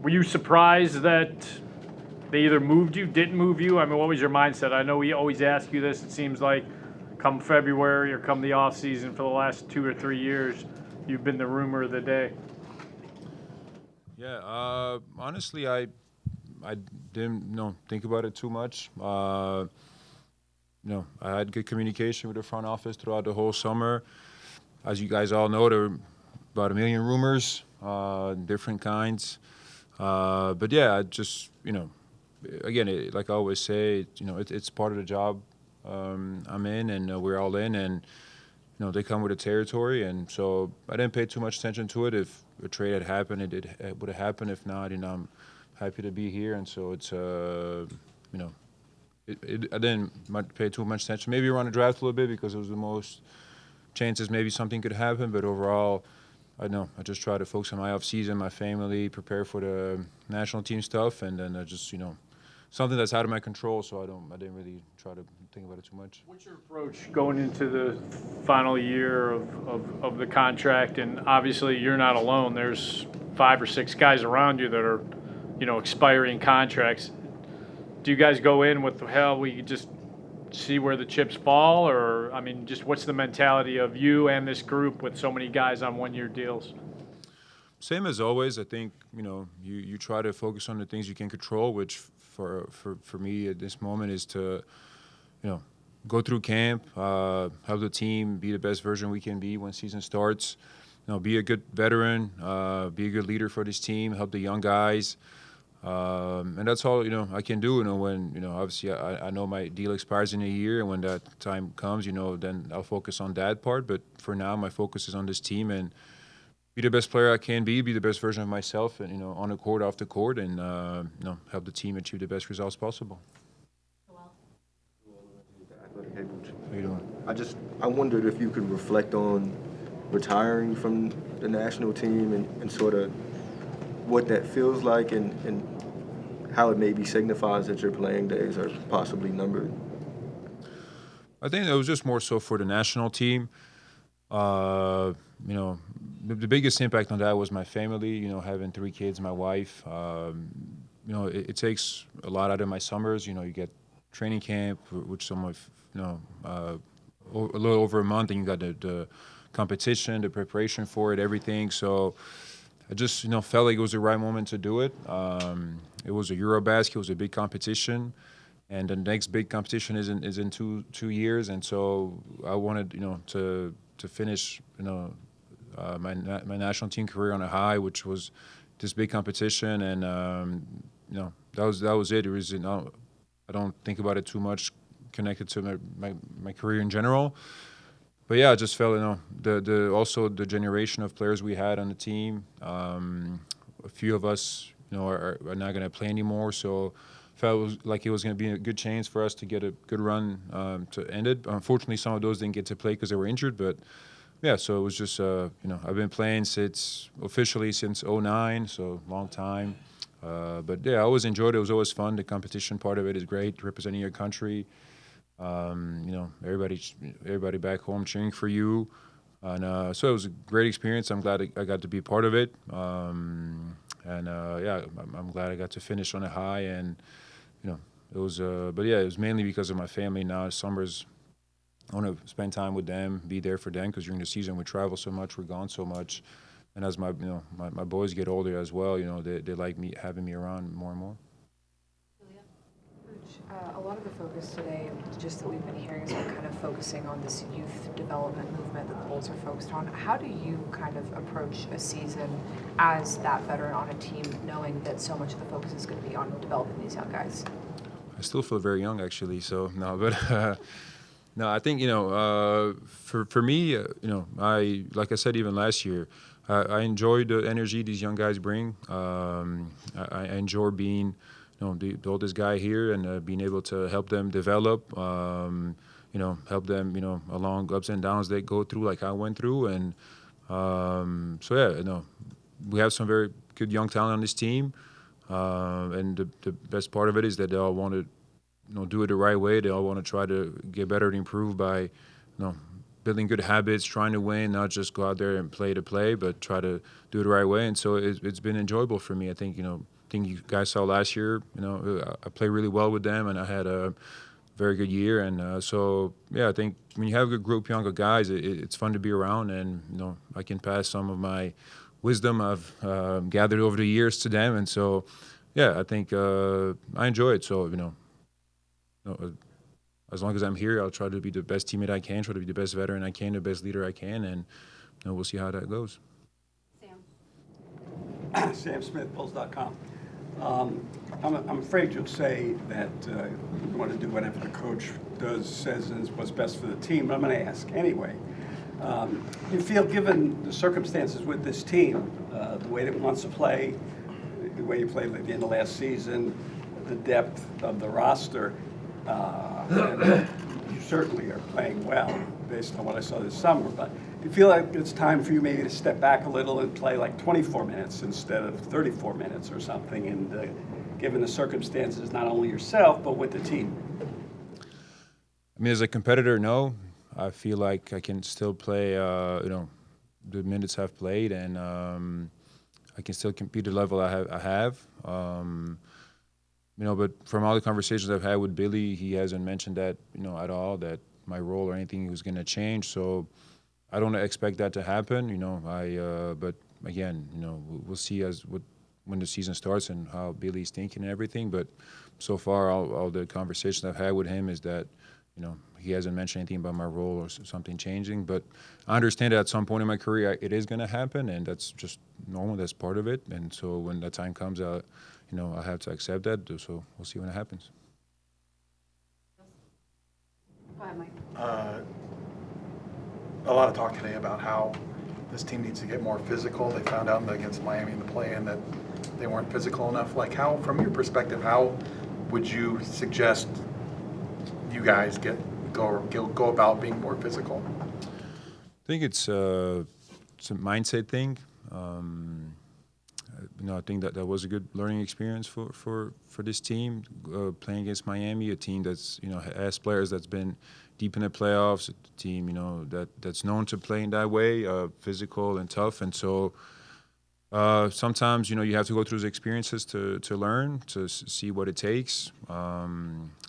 Were you surprised that they either moved you, didn't move you? I mean, what was your mindset? I know we always ask you this. It seems like come February or come the off season for the last 2 or 3 years, you've been the rumor of the day. Yeah, honestly, I didn't think about it too much. I had good communication with the front office throughout the whole summer. As you guys all know, there were about 1 million rumors, different kinds. But yeah, I just again, like I always say, it's part of the job I'm in, and we're all in, and they come with the territory, and so I didn't pay too much attention to it. If a trade had happened, it would have happened. If not, I'm happy to be here, and so it's I didn't pay too much attention. Maybe around the draft a little bit because it was the most chances maybe something could happen, but overall, I just try to focus on my off season, my family, prepare for the national team stuff, and then I just something that's out of my control. So I didn't really try to think about it too much. What's your approach going into the final year of the contract? And obviously, you're not alone. There's 5 or 6 guys around you that are, expiring contracts. Do you guys go in with, hell, we just see where the chips fall? Or, I mean, just what's the mentality of you and this group with so many guys on one-year deals? Same as always. I think, you try to focus on the things you can control, which for me at this moment is to, go through camp, help the team be the best version we can be when season starts. Be a good veteran, be a good leader for this team, help the young guys. And that's all, I can do, when, obviously I know my deal expires in a year, and when that time comes, then I'll focus on that part. But for now, my focus is on this team and be the best player I can be the best version of myself, and, on the court, off the court, and, help the team achieve the best results possible. Hey, Vučević. How you doing? I wondered if you could reflect on retiring from the national team and sort of what that feels like and how it maybe signifies that your playing days are possibly numbered. I think it was just more so for the national team. The biggest impact on that was my family, having 3 kids, my wife. It takes a lot out of my summers. You get training camp, which some of, a little over a month, and you got the competition, the preparation for it, everything. So I just, felt like it was the right moment to do it. It was a Eurobasket, it was a big competition, and the next big competition is in two years, and so I wanted, to finish, my national team career on a high, which was this big competition, and that was it. It was, I don't think about it too much, connected to my career in general. But yeah, I just felt, also the generation of players we had on the team. A few of us, are not going to play anymore. So felt like it was going to be a good chance for us to get a good run to end it. Unfortunately, some of those didn't get to play because they were injured. But yeah, so it was just, I've been playing officially since 2009, so long time. But yeah, I always enjoyed it. It was always fun. The competition part of it is great, representing your country. Everybody back home cheering for you, and so it was a great experience. I'm glad I got to be part of it, I'm glad I got to finish on a high, and it was. But yeah, it was mainly because of my family. Now summers, I want to spend time with them, be there for them, because during the season we travel so much, we're gone so much, and as my boys get older as well, they like having me around more and more. A lot of the focus today, just that we've been hearing, is kind of focusing on this youth development movement that the Bulls are focused on. How do you kind of approach a season as that veteran on a team, knowing that so much of the focus is going to be on developing these young guys? I still feel very young, actually. So no, but no, I think for me, like I said even last year, I enjoy the energy these young guys bring. I enjoy being the oldest guy here, and being able to help them develop, help them, along ups and downs they go through, like I went through. And so yeah, we have some very good young talent on this team, and the best part of it is that they all want to, do it the right way. They all want to try to get better and improve by, building good habits, trying to win, not just go out there and play to play, but try to do it the right way. And so it's been enjoyable for me. I think, think you guys saw last year. I played really well with them, and I had a very good year. And so, yeah, I think when you have a good group of younger guys, it's fun to be around. And, I can pass some of my wisdom I've gathered over the years to them. And so, yeah, I think I enjoy it. So, as long as I'm here, I'll try to be the best teammate I can, try to be the best veteran I can, the best leader I can, and we'll see how that goes. Sam Smith, Bulls.com. I'm afraid you'll say that you want to do whatever the coach says is what's best for the team, but I'm going to ask anyway. You feel, given the circumstances with this team, the way that it wants to play, the way you played at the end of last season, the depth of the roster, you certainly are playing well based on what I saw this summer, but do you feel like it's time for you maybe to step back a little and play like 24 minutes instead of 34 minutes or something, and given the circumstances, not only yourself, but with the team? I mean, as a competitor, no. I feel like I can still play, the minutes I've played, and I can still compete at the level I have. But from all the conversations I've had with Billy, he hasn't mentioned that, at all, that my role or anything was going to change. So I don't expect that to happen, but again, we'll see when the season starts and how Billy's thinking and everything. But so far, all the conversations I've had with him is that, he hasn't mentioned anything about my role or something changing. But I understand that at some point in my career, it is going to happen, and that's just normal. That's part of it. And so when that time comes out, I have to accept that. So we'll see when it happens. Go ahead, Mike. A lot of talk today about how this team needs to get more physical. They found out against Miami in the play-in that they weren't physical enough. Like, how, from your perspective, how would you suggest you guys go about being more physical? I think it's a mindset thing. I think that was a good learning experience for this team, playing against Miami, a team that's has players that's been deep in the playoffs, a team that's known to play in that way, physical and tough. And so sometimes you have to go through those experiences to learn, to see what it takes.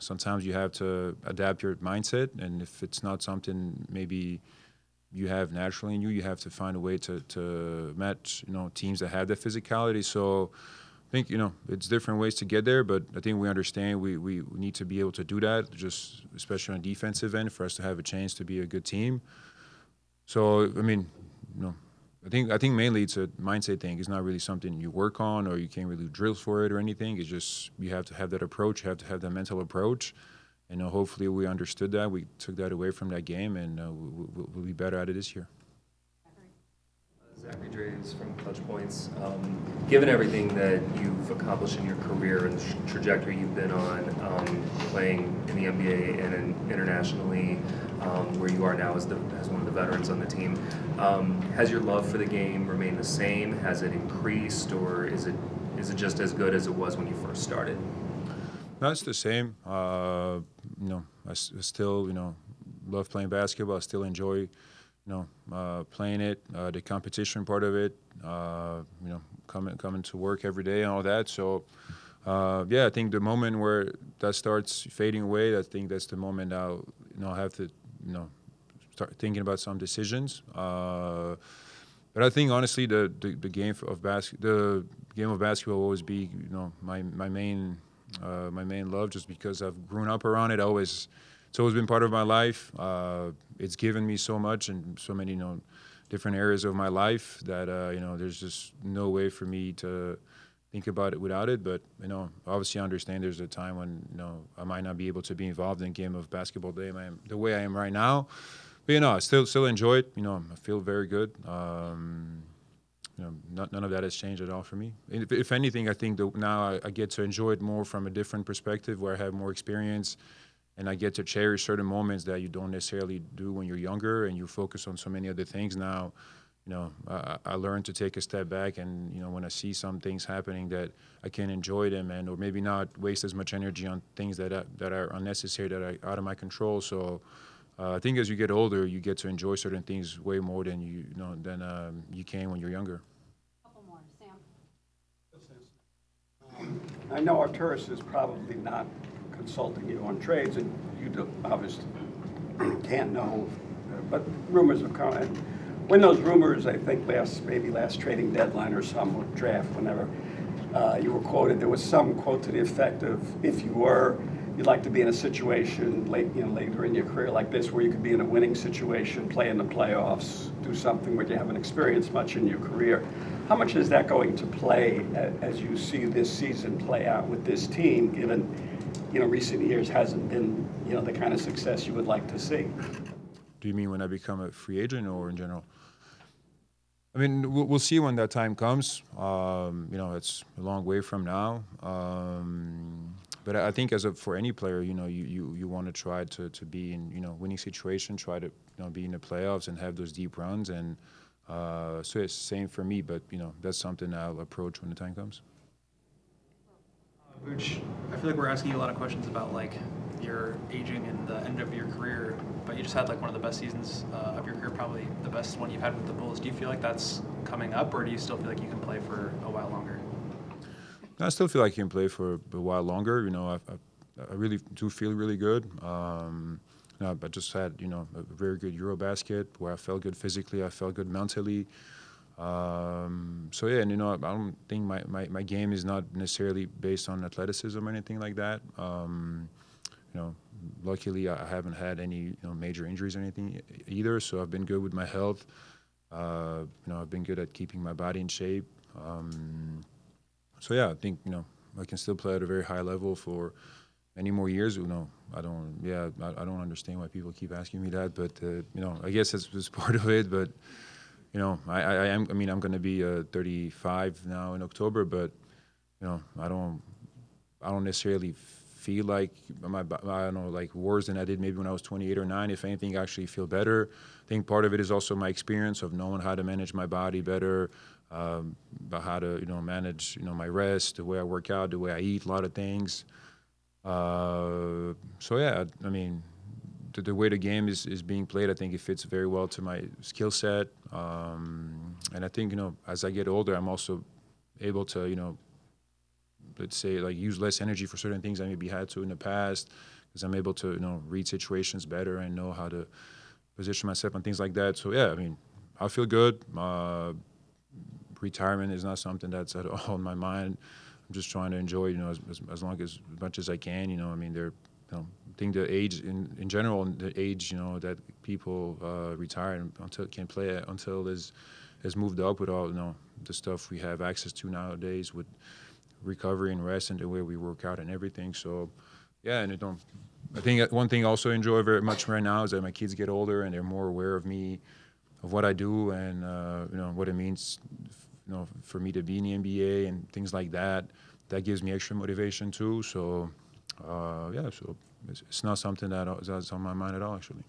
Sometimes you have to adapt your mindset, and if it's not something maybe you have naturally in you have to find a way to match teams that have that physicality. So I think it's different ways to get there, but I think we understand we need to be able to do that, just especially on the defensive end, for us to have a chance to be a good team. So I mean, I think mainly it's a mindset thing. It's not really something you work on, or you can't really drill for it or anything. It's just you have to have that approach. You have to have that mental approach. And hopefully we understood that. We took that away from that game, and we'll be better at it this year. Zachary Draves from Clutch Points. Given everything that you've accomplished in your career and the trajectory you've been on, playing in the NBA and internationally, where you are now as one of the veterans on the team, has your love for the game remained the same? Has it increased, or is it just as good as it was when you first started? No, it's the same. I still, love playing basketball. I still enjoy, playing it, the competition part of it, coming to work every day and all that. So, I think the moment where that starts fading away, I think that's the moment I'll have to, start thinking about some decisions. But I think honestly, the game of basketball will always be, my main love, just because I've grown up around it. It's always been part of my life. It's given me so much and so many, different areas of my life that, there's just no way for me to think about it without it. But, obviously I understand there's a time when, I might not be able to be involved in a game of basketball the way I am right now. But, I still enjoy it. I feel very good. None of that has changed at all for me. If anything, I think now I get to enjoy it more from a different perspective, where I have more experience, and I get to cherish certain moments that you don't necessarily do when you're younger, and you focus on so many other things. Now, I learned to take a step back, and when I see some things happening, that I can enjoy them, or maybe not waste as much energy on things that are unnecessary, that are out of my control. So I think as you get older, you get to enjoy certain things way more than you can when you're younger. Couple more, Sam. I know Arturis is probably not consulting you on trades, and you obviously can't know, but rumors have come. And when those rumors, I think maybe last trading deadline or some or draft, whenever you were quoted, there was some quote to the effect of, if you were, you'd like to be in a situation later in your career like this, where you could be in a winning situation, play in the playoffs, do something where you haven't experienced much in your career. How much is that going to play as you see this season play out with this team, given recent years hasn't been the kind of success you would like to see? Do you mean when I become a free agent or in general? I mean, we'll see when that time comes. It's a long way from now. But I think for any player, you want to try to be in winning situation, try to be in the playoffs and have those deep runs. And so it's the same for me. But that's something I'll approach when the time comes. Vuč, I feel like we're asking you a lot of questions about like your aging and the end of your career, but you just had like one of the best seasons of your career, probably the best one you've had with the Bulls. Do you feel like that's coming up, or do you still feel like you can play for a while longer? I still feel like I can play for a while longer. I really do feel really good. I just had a very good Eurobasket where I felt good physically, I felt good mentally. So yeah, and I don't think my game is not necessarily based on athleticism or anything like that. Luckily I haven't had any major injuries or anything either, so I've been good with my health. I've been good at keeping my body in shape. So yeah, I think I can still play at a very high level for many more years. I don't understand why people keep asking me that, but I guess that's part of it. But I'm going to be 35 now in October, but I don't necessarily feel like like worse than I did maybe when I was 28 or 9. If anything, I actually feel better. I think part of it is also my experience of knowing how to manage my body better, about how to manage my rest, the way I work out, the way I eat, a lot of things. So yeah, I mean, the way the game is being played, I think it fits very well to my skill set. And I think as I get older, I'm also able to let's say like use less energy for certain things I maybe had to in the past, because I'm able to read situations better and know how to position myself and things like that. So yeah, I mean, I feel good. Retirement is not something that's at all in my mind. I'm just trying to enjoy, as much as I can. I mean, I think the age in general, the age that people retire until can play until has moved up with all the stuff we have access to nowadays with recovery and rest and the way we work out and everything. So yeah, and I think one thing I also enjoy very much right now is that my kids get older and they're more aware of me, of what I do, and what it means for me to be in the NBA and things like that. That gives me extra motivation too. So so it's not something that's on my mind at all, actually.